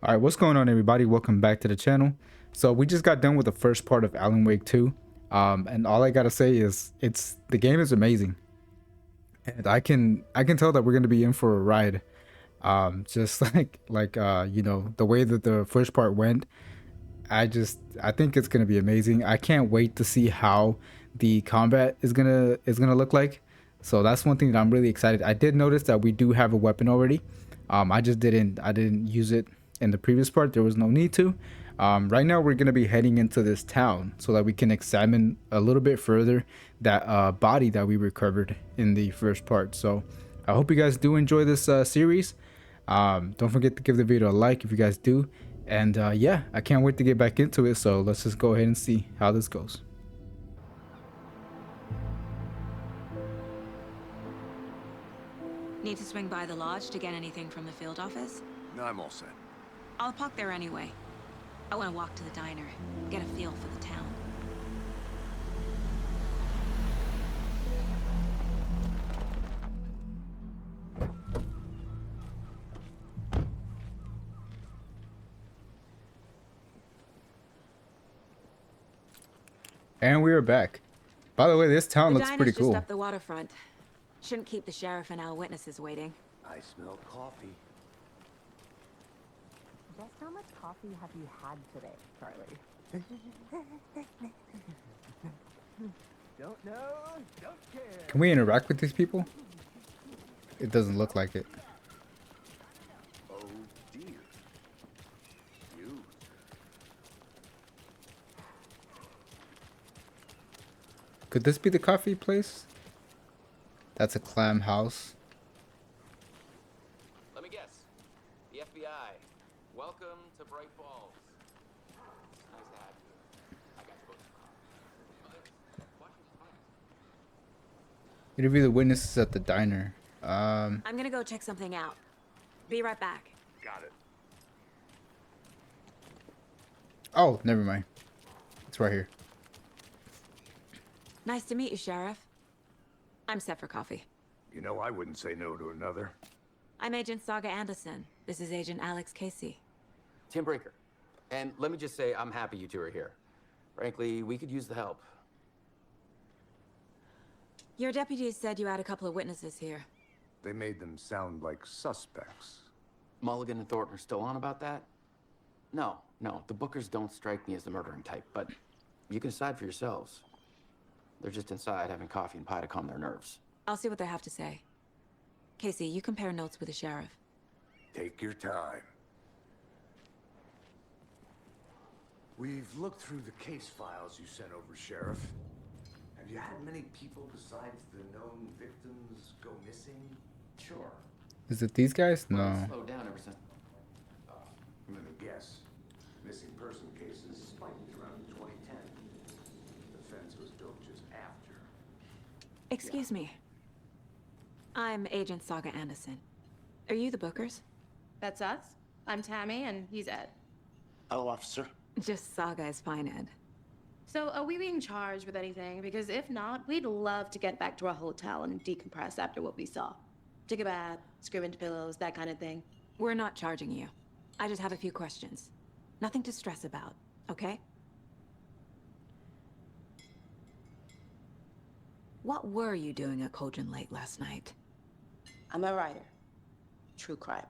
All right, what's going on, everybody? Welcome back to the channel. So we just got done with the first part of Alan Wake 2, and all I gotta say is the game is amazing, and I can tell that we're gonna be in for a ride. Just like the way that the first part went, I think it's gonna be amazing. I can't wait to see how the combat is gonna look like. So that's one thing that I'm really excited. I did notice that we do have a weapon already. I didn't use it in the previous part. There was no need to. Right now we're gonna be heading into this town so that we can examine a little bit further that body that we recovered in the first part. So I hope you guys do enjoy this series. Don't forget to give the video a like if you guys do. And yeah, I can't wait to get back into it. So let's just go ahead and see how this goes. Need to swing by the lodge to get anything from the field office? No, I'm all set. I'll park there anyway. I want to walk to the diner, get a feel for the town. And we are back. By the way, this town The looks pretty diner's just cool. up the waterfront. Shouldn't keep the sheriff and our witnesses waiting. I smell coffee. Just how much coffee have you had today, Charlie? Don't know, don't care. Can we interact with these people? It doesn't look like it. Oh dear. You. Could this be the coffee place? That's a clam house. Let me guess. The FBI. Welcome to Bright Falls. It's nice to have you. I got you both some coffee. Watch this fine. Interview the witnesses at the diner. I'm gonna go check something out. Be right back. Got it. Oh, never mind. It's right here. Nice to meet you, Sheriff. I'm set for coffee. You know, I wouldn't say no to another. I'm Agent Saga Anderson. This is Agent Alex Casey. Tim Breaker. And let me just say, I'm happy you two are here. Frankly, we could use the help. Your deputies said you had a couple of witnesses here. They made them sound like suspects. Mulligan and Thornton are still on about that? No, the Bookers don't strike me as the murdering type, but you can decide for yourselves. They're just inside having coffee and pie to calm their nerves. I'll see what they have to say. Casey, you compare notes with the sheriff. Take your time. We've looked through the case files you sent over, Sheriff. Have you had many people besides the known victims go missing? Sure. Is it these guys? No. Slowed down ever since. Let me guess. Missing person cases spiked around 2010. The fence was built just after. Excuse me. I'm Agent Saga Anderson. Are you the Bookers? That's us. I'm Tammy, and he's Ed. Hello, officer. Just Saga is fine, Ed. So, are we being charged with anything? Because if not, we'd love to get back to our hotel and decompress after what we saw. Take a bath, scream into pillows, that kind of thing. We're not charging you. I just have a few questions. Nothing to stress about, okay? What were you doing at Cauldron Lake last night? I'm a writer. True crime.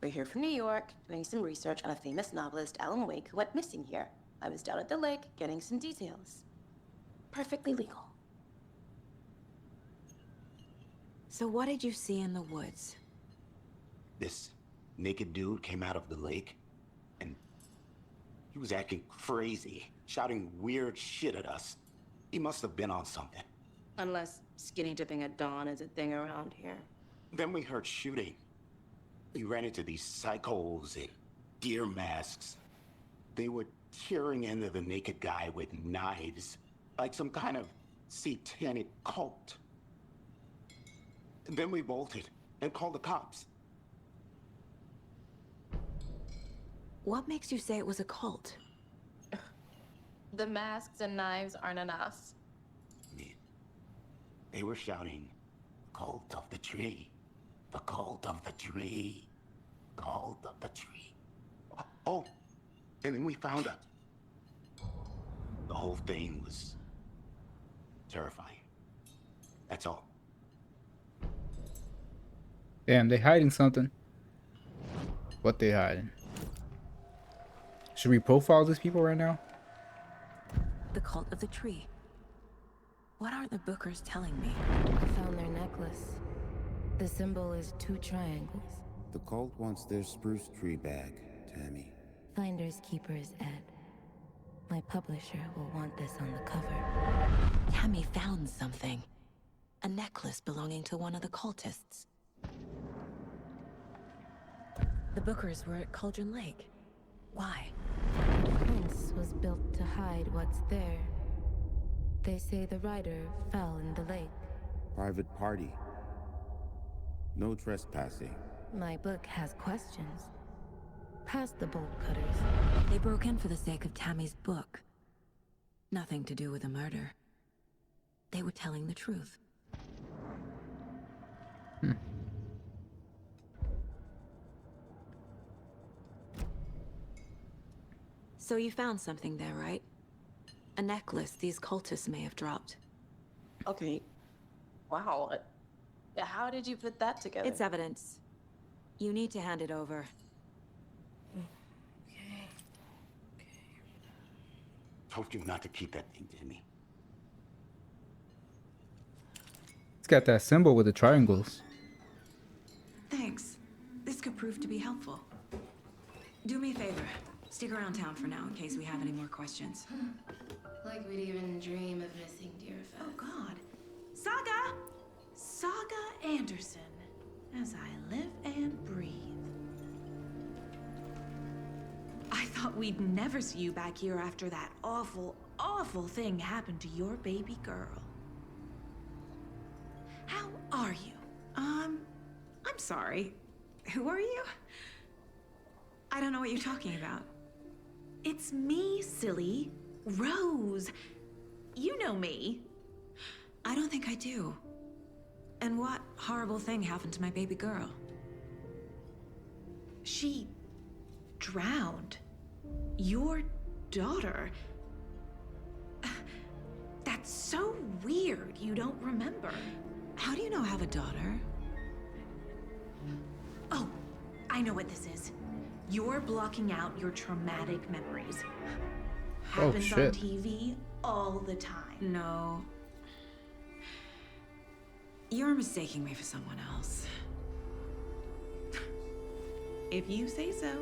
We're here from New York, doing some research on a famous novelist, Alan Wake, who went missing here. I was down at the lake, getting some details. Perfectly legal. So what did you see in the woods? This naked dude came out of the lake, and he was acting crazy, shouting weird shit at us. He must have been on something. Unless skinny dipping at dawn is a thing around here. Then we heard shooting. We ran into these psychos in deer masks. They were tearing into the naked guy with knives, like some kind of satanic cult. And then we bolted and called the cops. What makes you say it was a cult? The masks and knives aren't enough. They were shouting, "Cult of the tree, the cult of the tree, cult of the tree." And then we found her. The whole thing was terrifying. That's all. Damn, they hiding something. What they hiding? Should we profile these people right now? The cult of the tree. What are the bookers telling me? I found their necklace. The symbol is 2 triangles. The cult wants their spruce tree back, Tammy. Finders keepers, Ed. My publisher will want this on the cover. Tammy found something. A necklace belonging to one of the cultists. The bookers were at Cauldron Lake. Why? The fence was built to hide what's there. They say the rider fell in the lake. Private party. No trespassing. My book has questions. Past the bolt cutters. They broke in for the sake of Tammy's book. Nothing to do with the murder. They were telling the truth. So you found something there, right? A necklace these cultists may have dropped. Okay. Wow. How did you put that together? It's evidence. You need to hand it over. Told you not to keep that thing, Jimmy. It's got that symbol with the triangles. Thanks. This could prove to be helpful. Do me a favor. Stick around town for now in case we have any more questions. Like we'd even dream of missing Deerfest. Oh God. Saga! Saga Anderson. As I live and breathe. I thought we'd never see you back here after that awful, awful thing happened to your baby girl. How are you? I'm sorry. Who are you? I don't know what you're talking about. It's me, silly. Rose. You know me. I don't think I do. And what horrible thing happened to my baby girl? She drowned. Your daughter. That's so weird you don't remember. How do you know I have a daughter? Oh, I know what this is. You're blocking out your traumatic memories. Happens on shit. TV all the time. No. You're mistaking me for someone else. If you say so.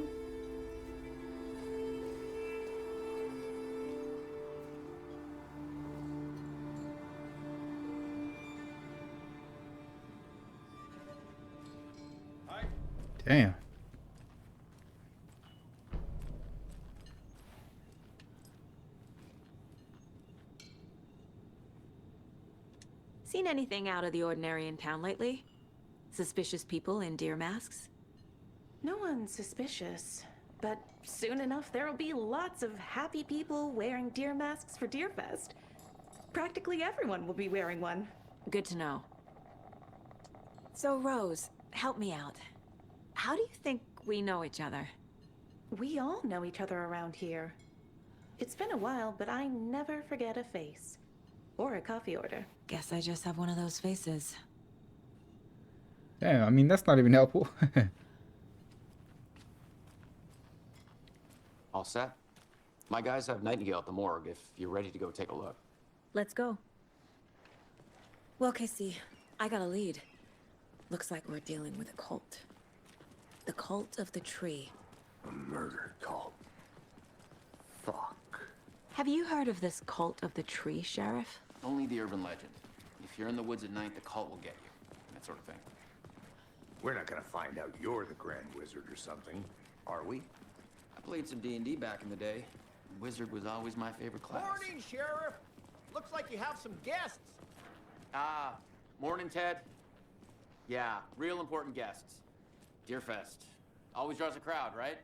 Damn. Seen anything out of the ordinary in town lately? Suspicious people in deer masks? No one's suspicious, but soon enough there'll be lots of happy people wearing deer masks for Deerfest. Practically everyone will be wearing one. Good to know. So, Rose, help me out. How do you think we know each other? We all know each other around here. It's been a while, but I never forget a face. Or a coffee order. Guess I just have one of those faces. Damn, I mean, that's not even helpful. All set? My guys have Nightingale at the morgue if you're ready to go take a look. Let's go. Well, Casey, I got a lead. Looks like we're dealing with a cult. The cult of the tree. A murder cult. Fuck. Have you heard of this cult of the tree, Sheriff? Only the urban legend. If you're in the woods at night, the cult will get you. That sort of thing. We're not gonna find out you're the Grand Wizard or something, are we? I played some D&D back in the day. Wizard was always my favorite class. Morning, Sheriff. Looks like you have some guests. Ah, morning, Ted. Yeah, real important guests. Deerfest. Always draws a crowd, right?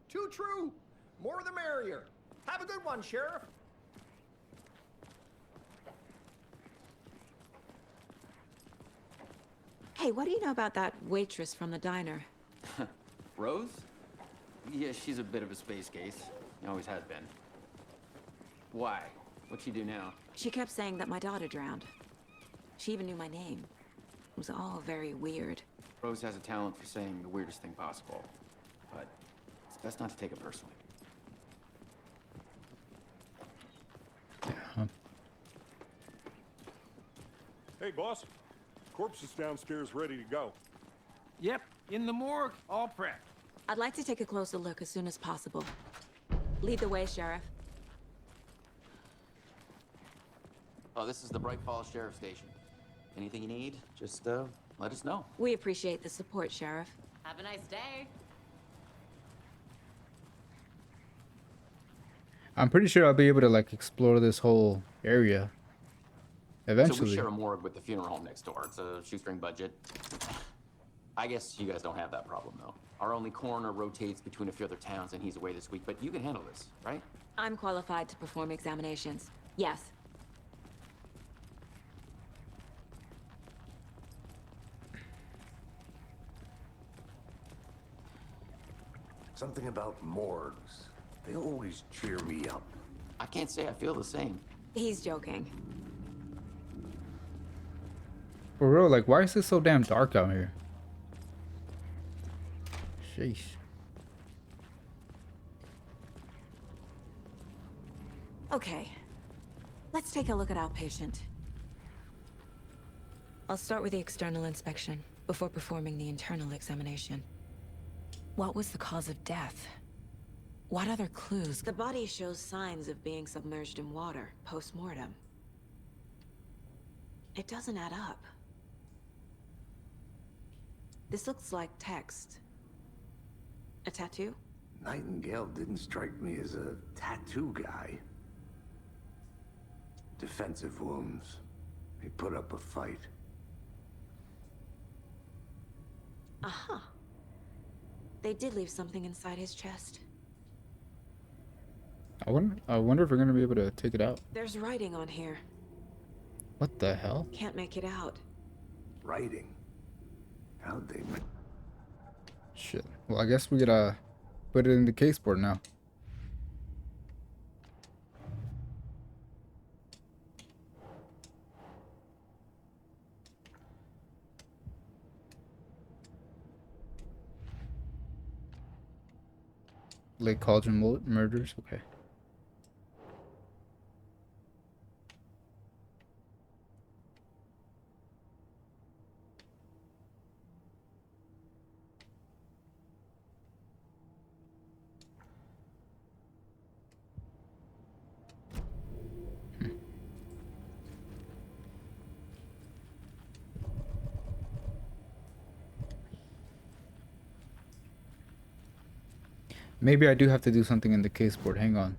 Too true. More the merrier. Have a good one, Sheriff. Hey, what do you know about that waitress from the diner? Rose? Yeah, she's a bit of a space case. He always has been. Why? What'd she do now? She kept saying that my daughter drowned. She even knew my name. It was all very weird. Rose has a talent for saying the weirdest thing possible. But it's best not to take it personally. Hey, boss. Corpse is downstairs ready to go. Yep, in the morgue, all prepped. I'd like to take a closer look as soon as possible. Lead the way, Sheriff. Oh, this is the Bright Falls Sheriff Station. Anything you need, just let us know. We appreciate the support, Sheriff. Have a nice day. I'm pretty sure I'll be able to like explore this whole area eventually. So we share a morgue with the funeral home next door. It's a shoestring budget. I guess you guys don't have that problem, though. Our only coroner rotates between a few other towns, and he's away this week, but you can handle this, right? I'm qualified to perform examinations. Yes. Something about morgues. They always cheer me up. I can't say I feel the same. He's joking. For real, like, why is it so damn dark out here? Sheesh. Okay. Let's take a look at our patient. I'll start with the external inspection before performing the internal examination. What was the cause of death? What other clues? The body shows signs of being submerged in water post-mortem. It doesn't add up. This looks like text. A tattoo? Nightingale didn't strike me as a tattoo guy. Defensive wounds. He put up a fight. Aha. They did leave something inside his chest. I wonder if we're gonna be able to take it out. There's writing on here. What the hell? Can't make it out. Writing? How'd they make... Shit. Well, I guess we gotta put it in the case board now. Lake Cauldron murders. Okay. Maybe I do have to do something in the case board. Hang on.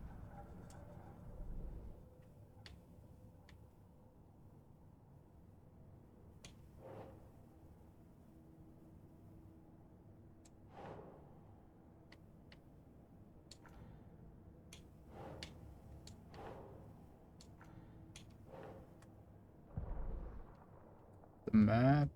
The map.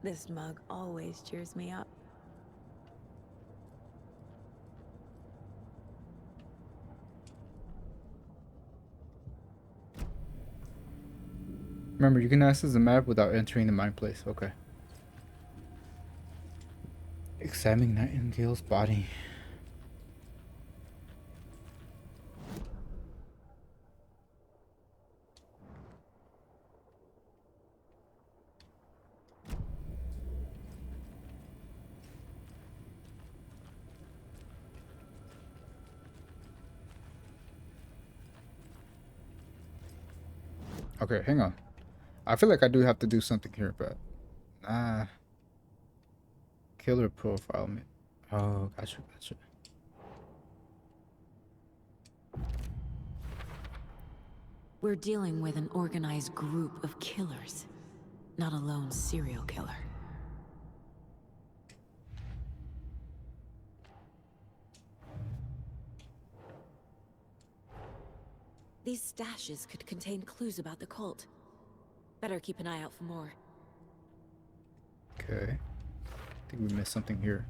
This mug always cheers me up. Remember, you can access the map without entering the mine place. Okay. Examine Nightingale's body. Okay, hang on. I feel like I do have to do something here, but killer profile. Oh, gotcha. We're dealing with an organized group of killers, not a lone serial killer. These stashes could contain clues about the cult. Better keep an eye out for more. Okay. I think we missed something here.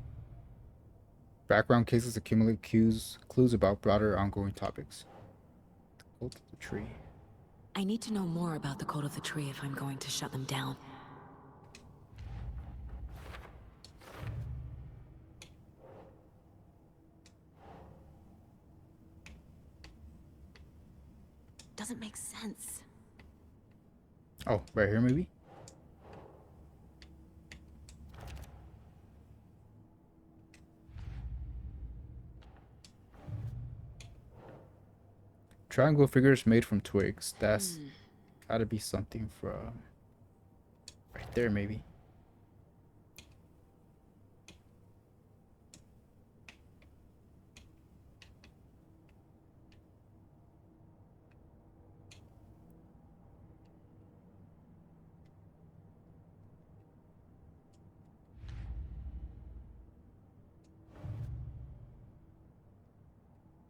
Background cases accumulate clues about broader ongoing topics. The cult of the tree. I need to know more about the cult of the tree if I'm going to shut them down. Doesn't make sense. Oh, right here maybe? Triangle figures made from twigs. That's gotta be something from right there maybe.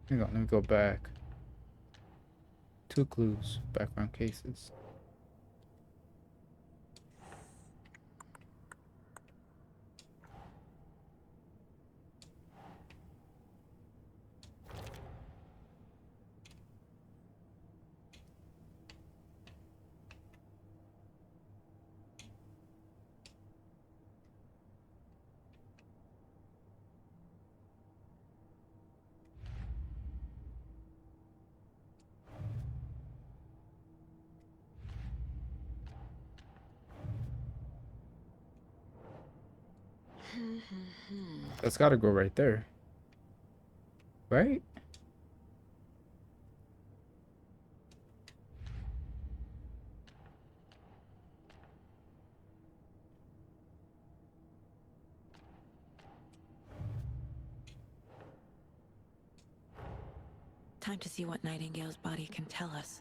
Hang on, let me go back. 2 clues, background cases. That's gotta go right there. Right? Time to see what Nightingale's body can tell us.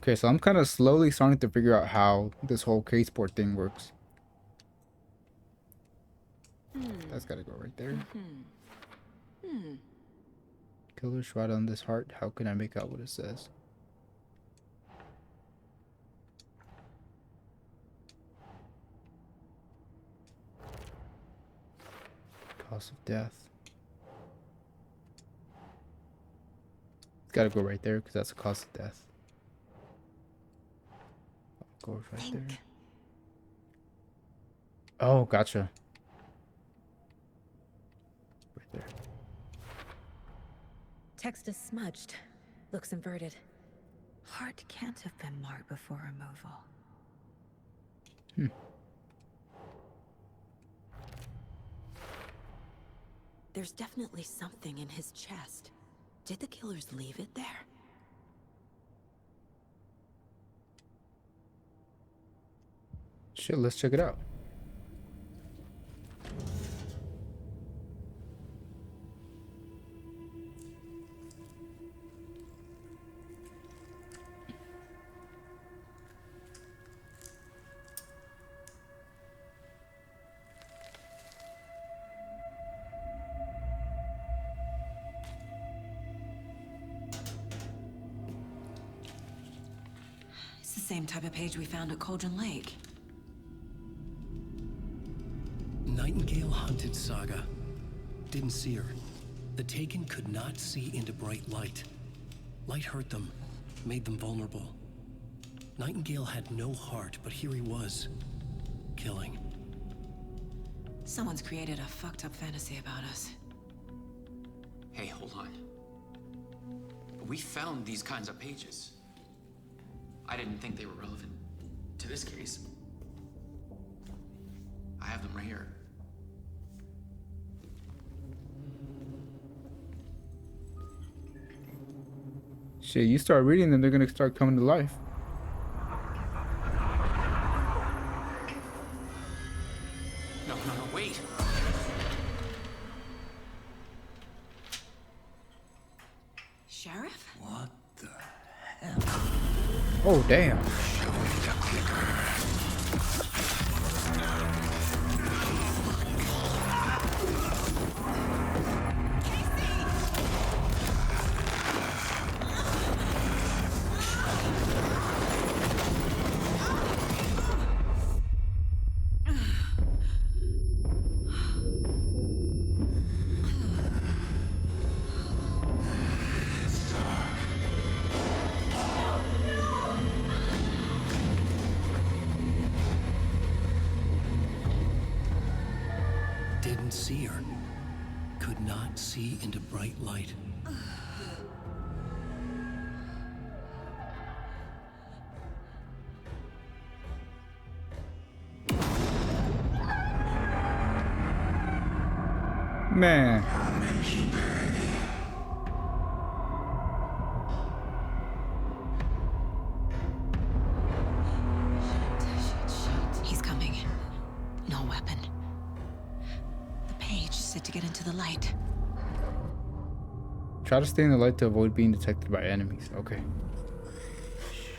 Okay, so I'm kind of slowly starting to figure out how this whole case board thing works. That's gotta go right there. Killer shroud on this heart. How can I make out what it says? Cause of death. It's gotta go right there because that's the cause of death. Goes right there. Oh, gotcha. Right there. Text is smudged. Looks inverted. Heart can't have been marked before removal. There's definitely something in his chest. Did the killers leave it there? Shit, let's check it out. It's the same type of page we found at Cauldron Lake. Nightingale hunted Saga. Didn't see her. The Taken could not see into bright light. Light hurt them, made them vulnerable. Nightingale had no heart, but here he was, killing. Someone's created a fucked up fantasy about us. Hey, hold on. We found these kinds of pages. I didn't think they were relevant to this case. I have them right here. Shit, you start reading them, they're gonna start coming to life. No, wait. Sheriff? What the hell? Oh, damn. Show me the clicker. Case didn't see her. Could not see into bright light. Man. He's coming. No weapon. The page said to get into the light. Try to stay in the light to avoid being detected by enemies. Okay.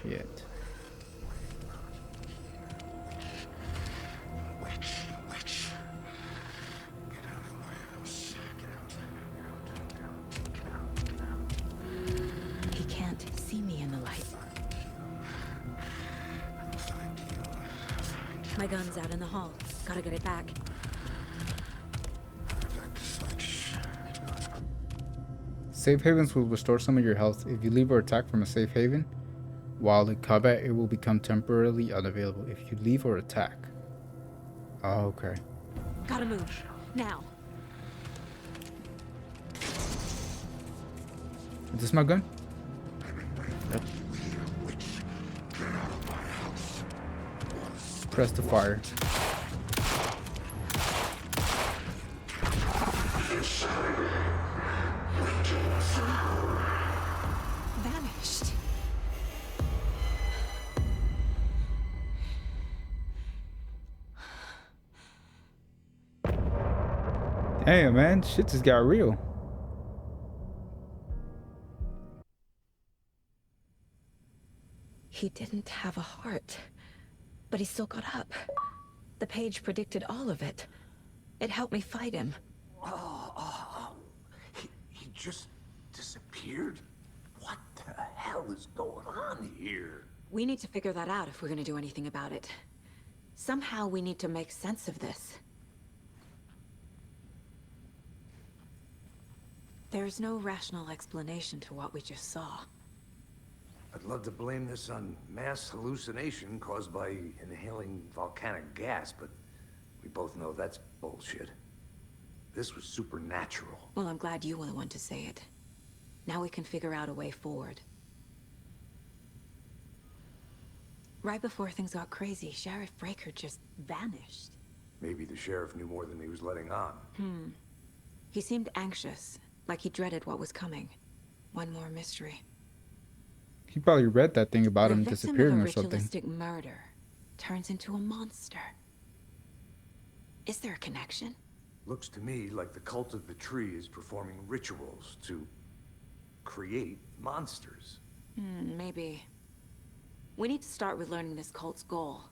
Shit. He can't see me in the light. My gun's out in the hall. Gotta get it back. Safe havens will restore some of your health. If you leave or attack from a safe haven, while in combat, it will become temporarily unavailable if you leave or attack. Oh, okay. Gotta move. Now. Is this my gun? Yep. Press to fire. Vanished. Damn, man. Shit just got real. He didn't have a heart, but he still got up. The page predicted all of it. It helped me fight him. He just disappeared? What the hell is going on here? We need to figure that out if we're gonna do anything about it. Somehow we need to make sense of this. There's no rational explanation to what we just saw. I'd love to blame this on mass hallucination caused by inhaling volcanic gas, but we both know that's bullshit. This was supernatural. Well, I'm glad you were the one to say it. Now we can figure out a way forward. Right before things got crazy, Sheriff Breaker just vanished. Maybe the sheriff knew more than he was letting on. He seemed anxious, like he dreaded what was coming. One more mystery. He probably read that thing about him The victim disappearing of or a something. ritualistic murder turns into a monster. Is there a connection? Looks to me like the cult of the tree is performing rituals to create monsters. Maybe. We need to start with learning this cult's goal.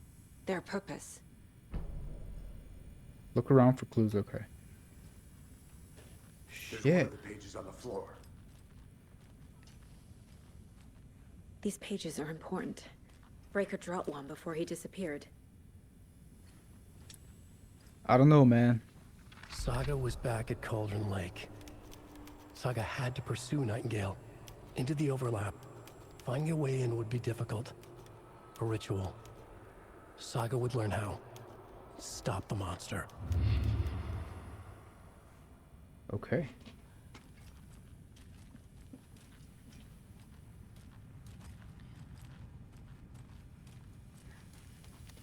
Their purpose. Look around for clues, okay. There's one Shit. of the pages on the floor. These pages are important. Breaker dropped one before he disappeared. I don't know, man. Saga was back at Cauldron Lake. Saga had to pursue Nightingale into the overlap. Finding a way in would be difficult. A ritual. Saga would learn how. Stop the monster. Okay.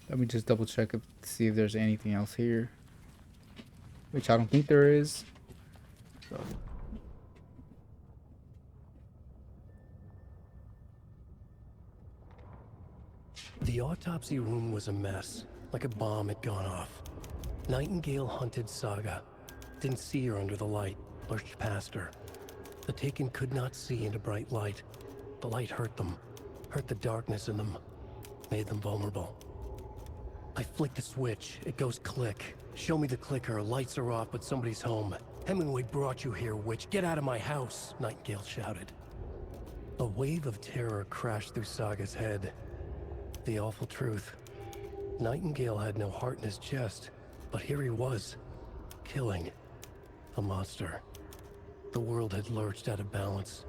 Let me just double check to see if there's anything else here. Which I don't think there is. So. The autopsy room was a mess, like a bomb had gone off. Nightingale hunted Saga. Didn't see her under the light, lurched past her. The Taken could not see into bright light. The light hurt them, hurt the darkness in them, made them vulnerable. I flick the switch, it goes click. Show me the clicker, lights are off, but somebody's home. Hemingway brought you here, witch. Get out of my house, Nightingale shouted. A wave of terror crashed through Saga's head. The awful truth. Nightingale had no heart in his chest, but here he was, killing a monster. The world had lurched out of balance.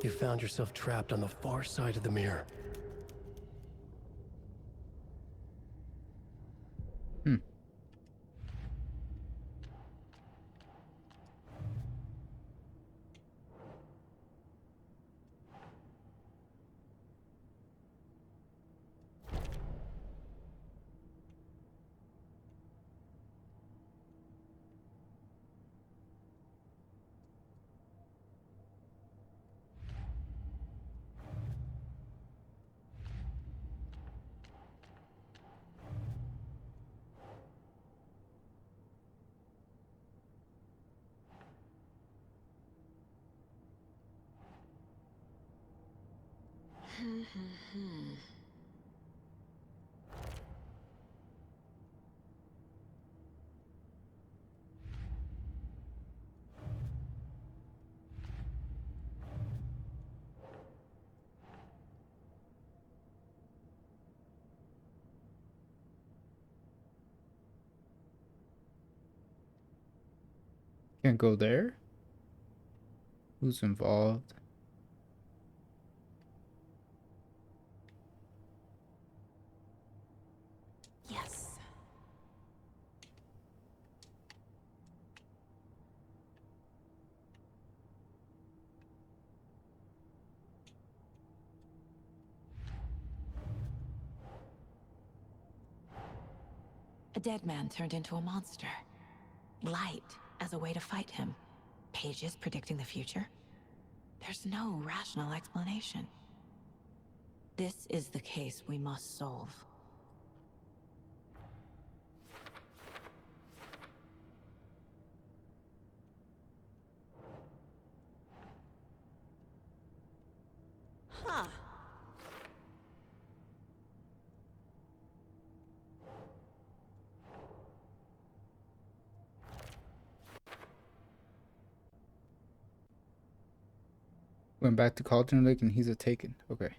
You found yourself trapped on the far side of the mirror. Can't go there. Who's involved? Yes. A dead man turned into a monster. Light as a way to fight him. Pages predicting the future. There's no rational explanation. This is the case we must solve. Huh. Went back to Cauldron Lake and he's a taken. Okay.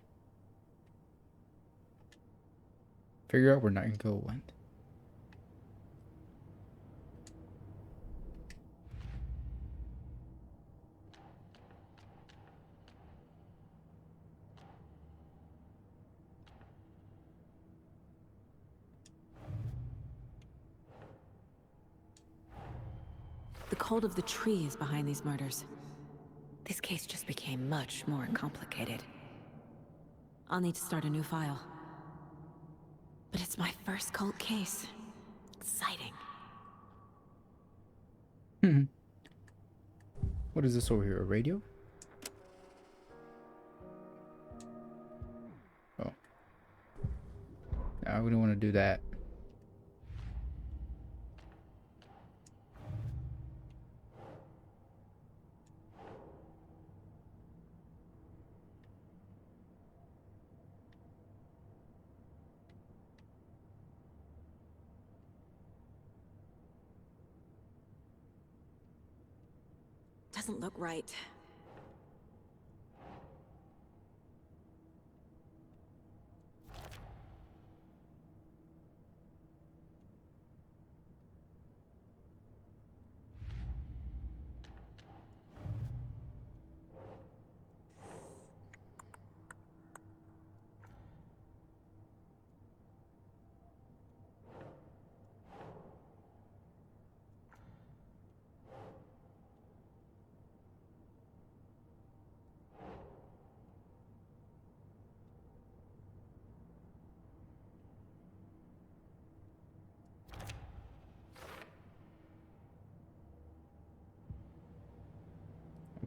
Figure out where Nightingale went. The cult of the tree is behind these murders. This case just became much more complicated. I'll need to start a new file. But it's my first cult case. Exciting. What is this over here? A radio? Oh. Nah, we don't want to do that. Doesn't look right.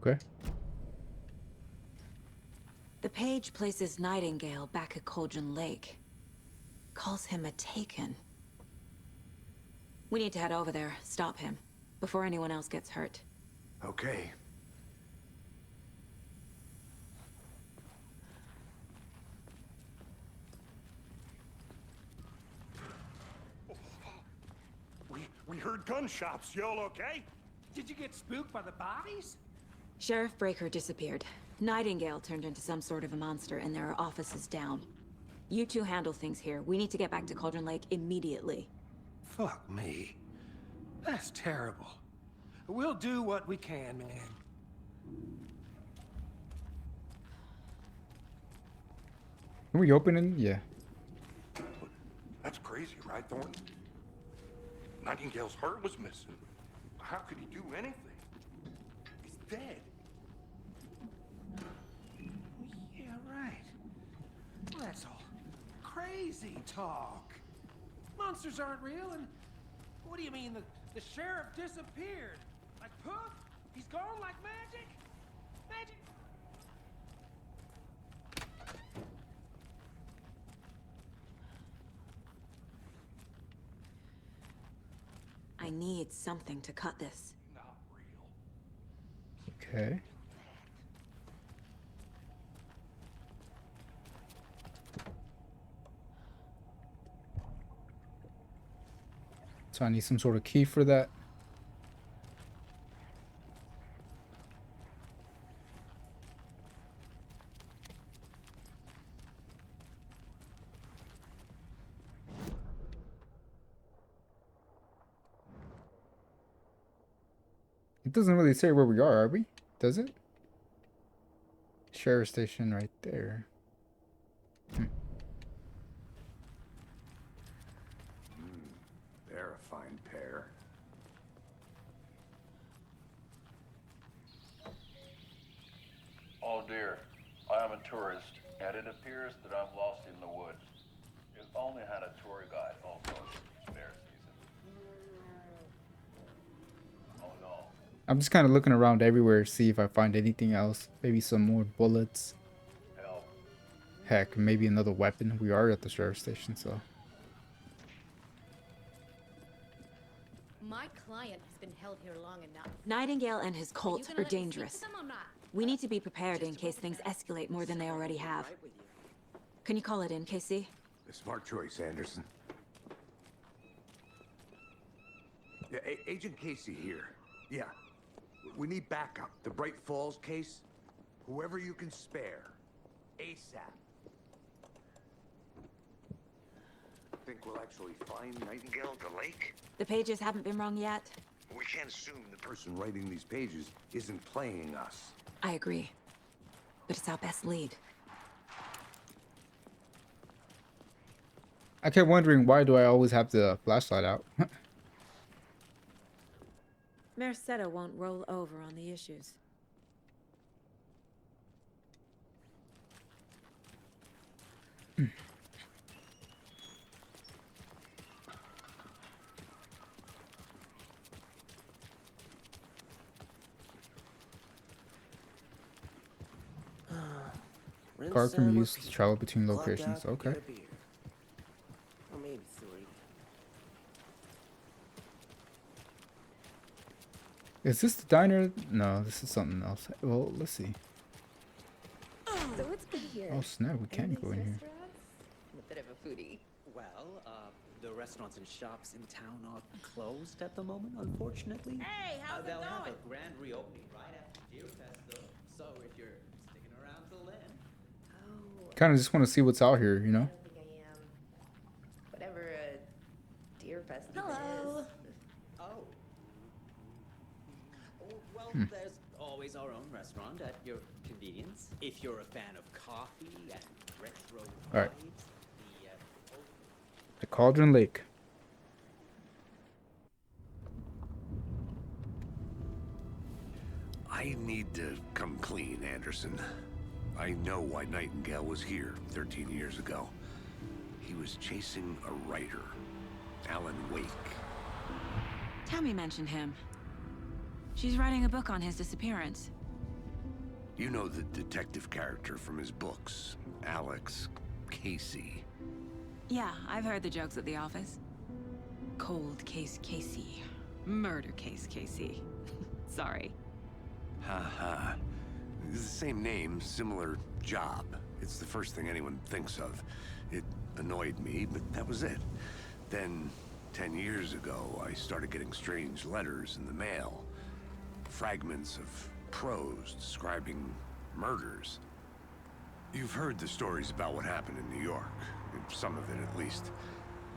Okay. The page places Nightingale back at Cauldron Lake. Calls him a taken. We need to head over there, stop him, before anyone else gets hurt. Okay. We heard gunshots. Y'all okay? Did you get spooked by the bodies? Sheriff Breaker disappeared. Nightingale turned into some sort of a monster, and there are offices down. You two handle things here. We need to get back to Cauldron Lake immediately. Fuck me. That's terrible. We'll do what we can, man. Are we opening? Yeah. That's crazy, right, Thornton? Nightingale's heart was missing. How could he do anything? He's dead. Yeah, right. Well, that's all crazy talk. Monsters aren't real, and what do you mean the sheriff disappeared? Like poof? He's gone like magic? Magic? I need something to cut this. Not real. Okay. So I need some sort of key for that. It doesn't really say where we are we? Does it? Sheriff station right there. They're a fine pair. Oh dear, I am a tourist, and it appears that I'm lost in the woods. If only had a tour guide also spare season. Oh no. I'm just kind of looking around everywhere to see if I find anything else. Maybe some more bullets. Help. Heck, maybe another weapon. We are at the sheriff station, so. My client has been held here long enough. Nightingale and his cult gonna are let me speak dangerous. to them or not? We need to be prepared in case things escalate more than they already have. Can you call it in, KC? A smart choice, Anderson. Yeah, Agent Casey here. Yeah. We need backup. The Bright Falls case. Whoever you can spare. ASAP. Think we'll actually find Nightingale at the lake? The pages haven't been wrong yet. We can't assume the person writing these pages isn't playing us. I agree. But it's our best lead. I kept wondering, why do I always have the flashlight out? Merced won't roll over on the issues. Card can be used to travel between locations. Okay. Or maybe 3. Is this the diner? No, this is something else. Well, let's see. So it's good here. Oh snap, we can go in here. I'm a bit of a foodie. Well, the restaurants and shops in town are closed at the moment, unfortunately. Hey, how's it They'll have going? a grand reopening right after Deer Fest, though. So if you're sticking around till then. Oh, Kind of just want to see what's out here, you know? I don't think I am. Whatever a Deer Fest even Hello. is. Oh. Well, there's always our own restaurant at your convenience. If you're a fan of coffee and retro vibes, All right. the The Cauldron Lake. I need to come clean, Anderson. I know why Nightingale was here 13 years ago. He was chasing a writer, Alan Wake. Tammy mentioned him. She's writing a book on his disappearance. You know the detective character from his books, Alex Casey. Yeah, I've heard the jokes at the office. Cold case Casey. Murder case Casey. Sorry. Ha. It's the same name, similar job. It's the first thing anyone thinks of. It annoyed me, but that was it. Then, 10 years ago, I started getting strange letters in the mail. Fragments of prose describing murders. You've heard the stories about what happened in New York. Some of it, at least.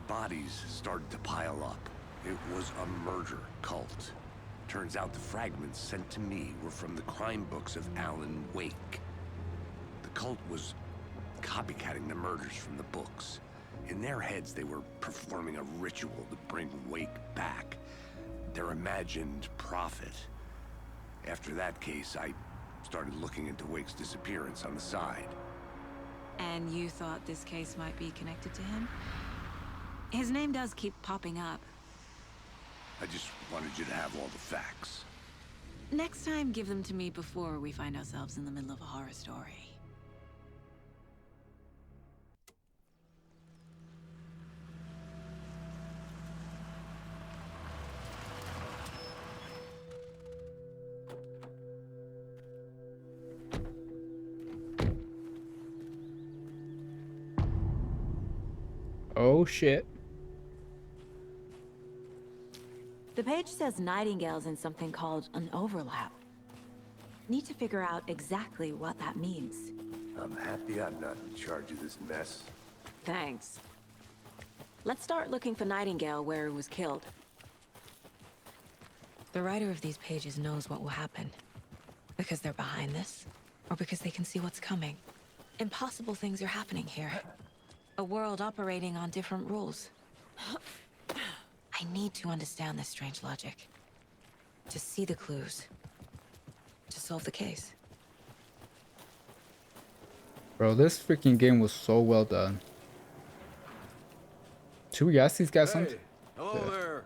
Bodies started to pile up. It was a murder cult. Turns out the fragments sent to me were from the crime books of Alan Wake. The cult was copycatting the murders from the books. In their heads, they were performing a ritual to bring Wake back. Their imagined prophet. After that case, I started looking into Wake's disappearance on the side. And you thought this case might be connected to him? His name does keep popping up. I just wanted you to have all the facts. Next time, give them to me before we find ourselves in the middle of a horror story. Oh shit. The page says Nightingale's in something called an overlap. Need to figure out exactly what that means. I'm happy I'm not in charge of this mess. Thanks. Let's start looking for Nightingale where he was killed. The writer of these pages knows what will happen. Because they're behind this, or because they can see what's coming. Impossible things are happening here. A world operating on different rules. I need to understand this strange logic. To see the clues. To solve the case. Bro, this freaking game was so well done. Should we ask these guys something? Hello there.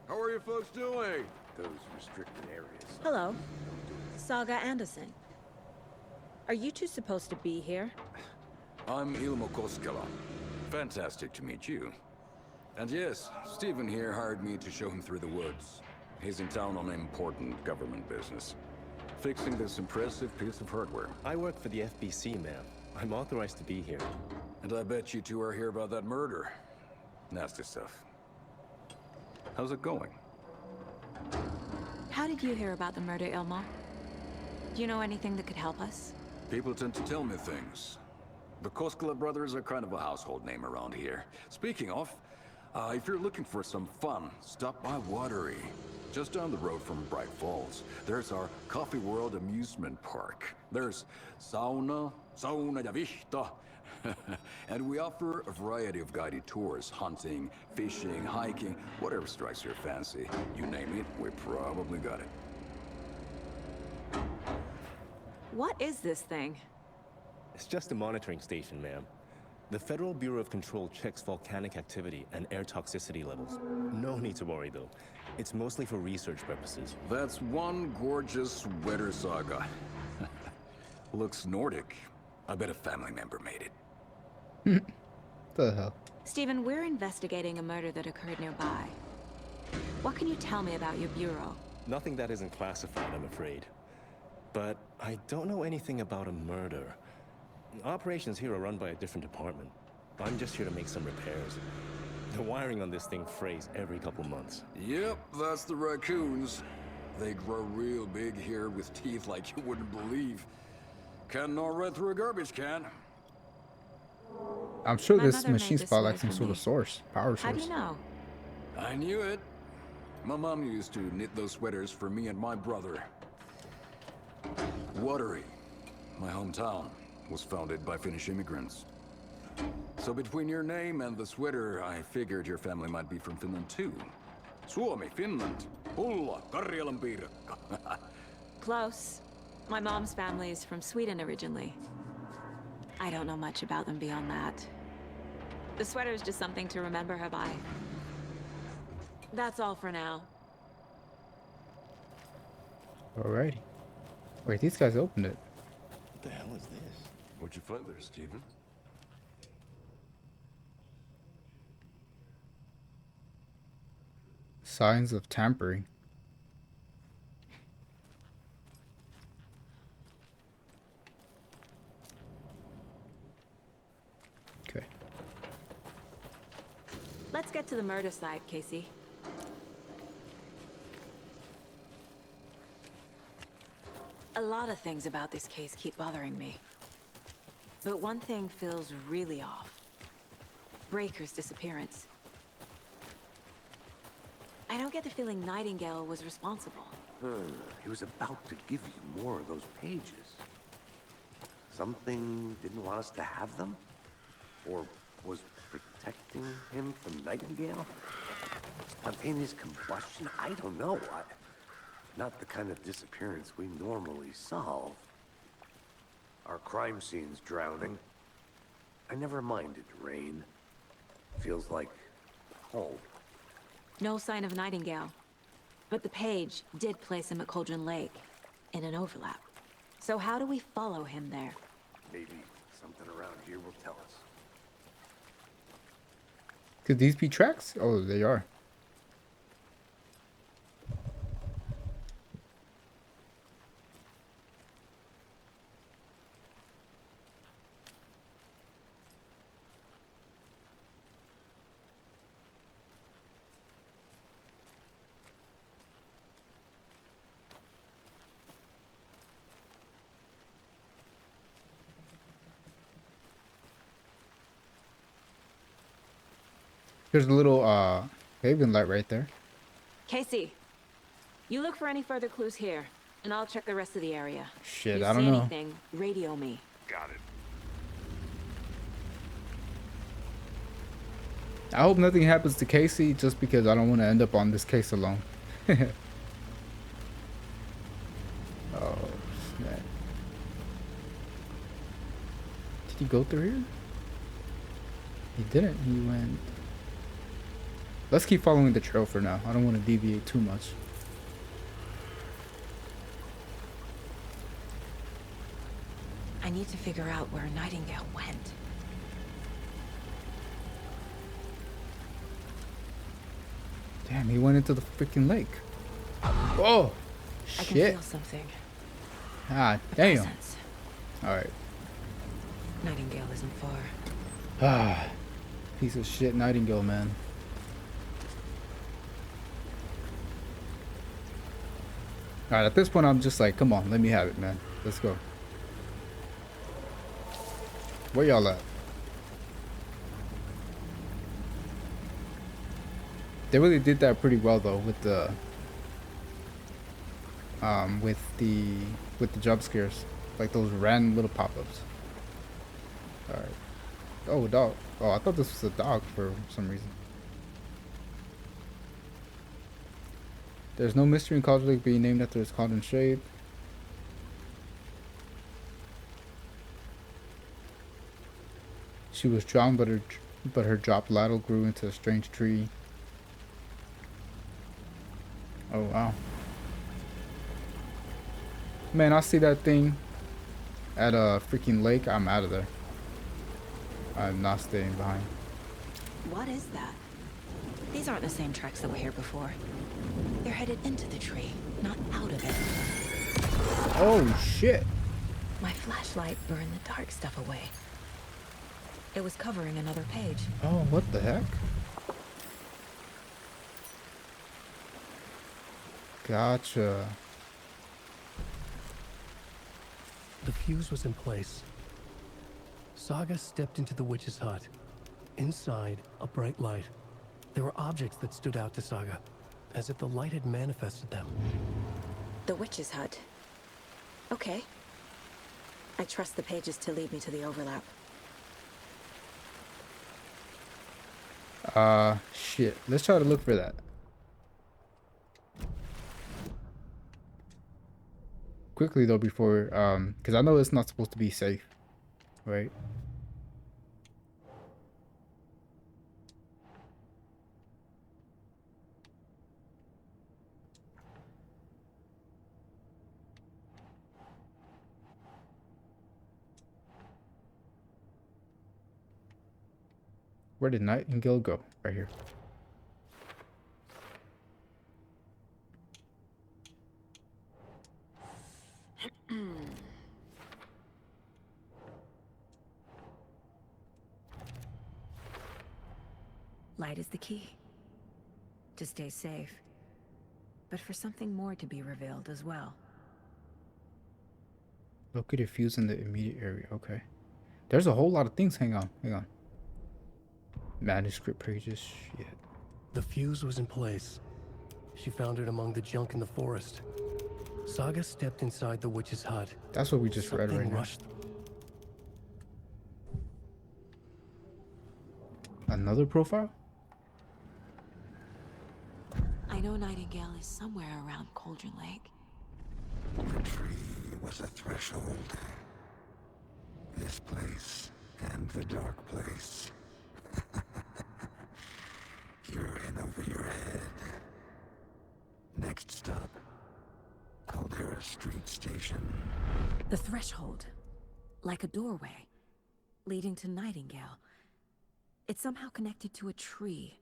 How are you folks doing? Those restricted areas. Hello. Saga Anderson. Are you two supposed to be here? I'm Ilmo Koskela. Fantastic to meet you. And yes, Stephen here hired me to show him through the woods. He's in town on important government business. Fixing this impressive piece of hardware. I work for the FBC, ma'am. I'm authorized to be here. And I bet you two are here about that murder. Nasty stuff. How's it going? How did you hear about the murder, Ilmo? Do you know anything that could help us? People tend to tell me things. The Koskela brothers are kind of a household name around here. Speaking of, if you're looking for some fun, stop by Watery. Just down the road from Bright Falls, there's our Coffee World amusement park. There's sauna ja vihta. And we offer a variety of guided tours, hunting, fishing, hiking, whatever strikes your fancy. You name it, we probably got it. What is this thing? It's just a monitoring station, ma'am. The Federal Bureau of Control checks volcanic activity and air toxicity levels. No need to worry, though. It's mostly for research purposes. That's one gorgeous sweater, Saga. Looks Nordic. I bet a family member made it. The hell? Stephen, we're investigating a murder that occurred nearby. What can you tell me about your bureau? Nothing that isn't classified, I'm afraid. But I don't know anything about a murder. Operations here are run by a different department. I'm just here to make some repairs. The wiring on this thing frays every couple months. Yep, that's the raccoons. They grow real big here with teeth like you wouldn't believe. Can't gnaw right through a garbage can. I'm sure My this mother made machine this spot sword like some for sort me. of source, power How do source. you know? I knew it. My mom used to knit those sweaters for me and my brother. Watery, my hometown, was founded by Finnish immigrants. So between your name and the sweater, I figured your family might be from Finland too. Suomi, Finland, Pulla, Karjalan piirakka. Close. My mom's family is from Sweden originally. I don't know much about them beyond that. The sweater is just something to remember her by. That's all for now. Alrighty. Wait, these guys opened it. What the hell is this? What'd you find there, Stephen? Signs of tampering. Okay. Let's get to the murder site, Casey. A lot of things about this case keep bothering me. But one thing feels really off. Breaker's disappearance. I don't get the feeling Nightingale was responsible. He was about to give you more of those pages. Something didn't want us to have them? Or was protecting him from Nightingale? Spontaneous combustion? I don't know. Not the kind of disappearance we normally solve. Our crime scene's drowning. I never minded rain. Feels like home. No sign of Nightingale. But the page did place him at Cauldron Lake, in an overlap. So how do we follow him there? Maybe something around here will tell us. Could these be tracks? Oh, they are. There's a little haven light right there. Casey, you look for any further clues here, and I'll check the rest of the area. Shit, you I don't see know. anything, radio me. Got it. I hope nothing happens to Casey just because I don't want to end up on this case alone. Oh, snap. Did he go through here? He didn't. He went... Let's keep following the trail for now. I don't want to deviate too much. I need to figure out where Nightingale went. Damn, he went into the freaking lake. Oh, I can shit. feel something. Ah, damn. Presence. All right. Nightingale isn't far. Ah, piece of shit Nightingale, man. All right, at this point, I'm just like, come on, let me have it, man. Let's go. Where y'all at? They really did that pretty well though with the jump scares, like those random little pop-ups. All right. Oh, dog. Oh, I thought this was a dog for some reason. There's no mystery in College Lake being named after its cauldron shape. She was drowned, but her dropped ladle grew into a strange tree. Oh wow. Man, I see that thing at a freaking lake. I'm out of there. I'm not staying behind. What is that? These aren't the same tracks that were here before. They're headed into the tree, not out of it. Oh shit. My flashlight burned the dark stuff away. It was covering another page. Oh, what the heck? Gotcha. The fuse was in place. Saga stepped into the witch's hut. Inside, a bright light. There were objects that stood out to Saga, as if the light had manifested them. The witch's hut. Okay. I trust the pages to lead me to the overlap. Shit. Let's try to look for that. Quickly though, before, because I know it's not supposed to be safe, right? Where did Nightingale go? Right here. Light is the key. To stay safe. But for something more to be revealed as well. Locate a fuse in the immediate area. Okay. There's a whole lot of things. Hang on. Hang on. Manuscript pages. Shit. The fuse was in place. She found it among the junk in the forest. Saga stepped inside the witch's hut. That's what we just read right now. Rushed. Another profile? I know Nightingale is somewhere around Cauldron Lake. The tree was a threshold. This place and the dark place. You're in over your head. Next stop, Caldera Street Station. The threshold. Like a doorway. Leading to Nightingale. It's somehow connected to a tree.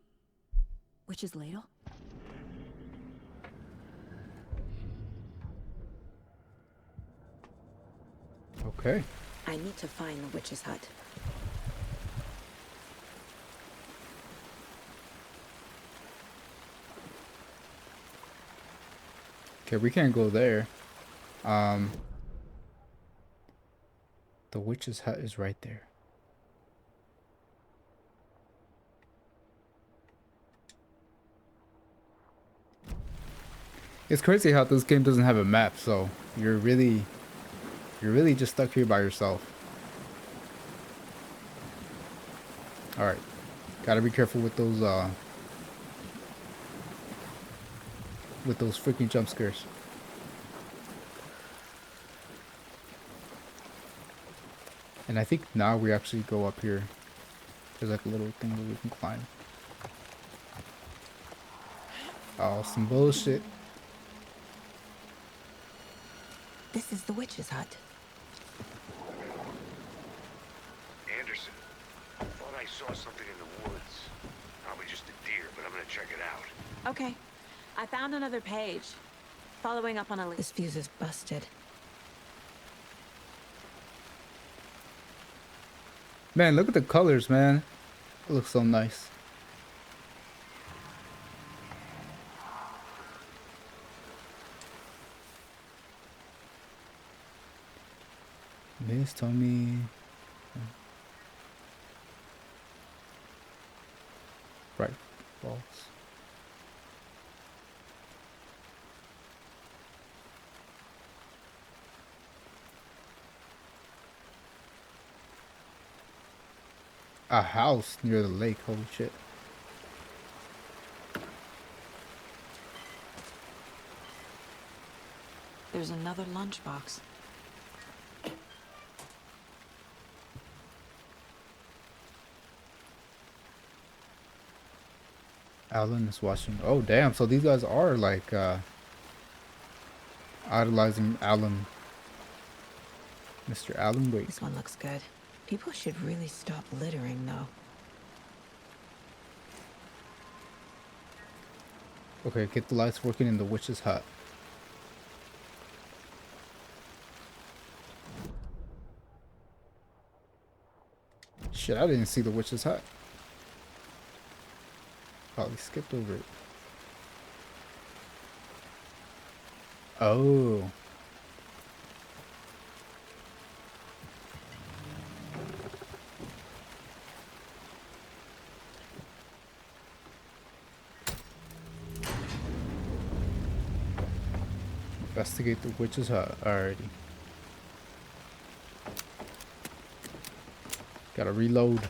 Witch's ladle? Okay. I need to find the witch's hut. Okay, we can't go there. The witch's hut is right there. It's crazy how this game doesn't have a map, so you're really just stuck here by yourself. All right, gotta be careful with those freaking jump scares. And I think now we actually go up here. There's like a little thing that we can climb. Oh, some bullshit. This is the witch's hut. Anderson, thought I saw something in the woods. Probably just a deer, but I'm gonna check it out. Okay. I found another page. Following up on a... This fuse is busted. Man, look at the colors, man. It looks so nice. Miss Tommy. Right. Balls. A house near the lake. Holy shit. There's another lunchbox. Alan is watching. Oh, damn. So these guys are like idolizing Alan. Mr. Alan Wake. This one looks good. People should really stop littering, though. Okay, get the lights working in the witch's hut. Shit, I didn't see the witch's hut. Probably skipped over it. Oh. Investigate the witch's hut. Alrighty. Gotta reload.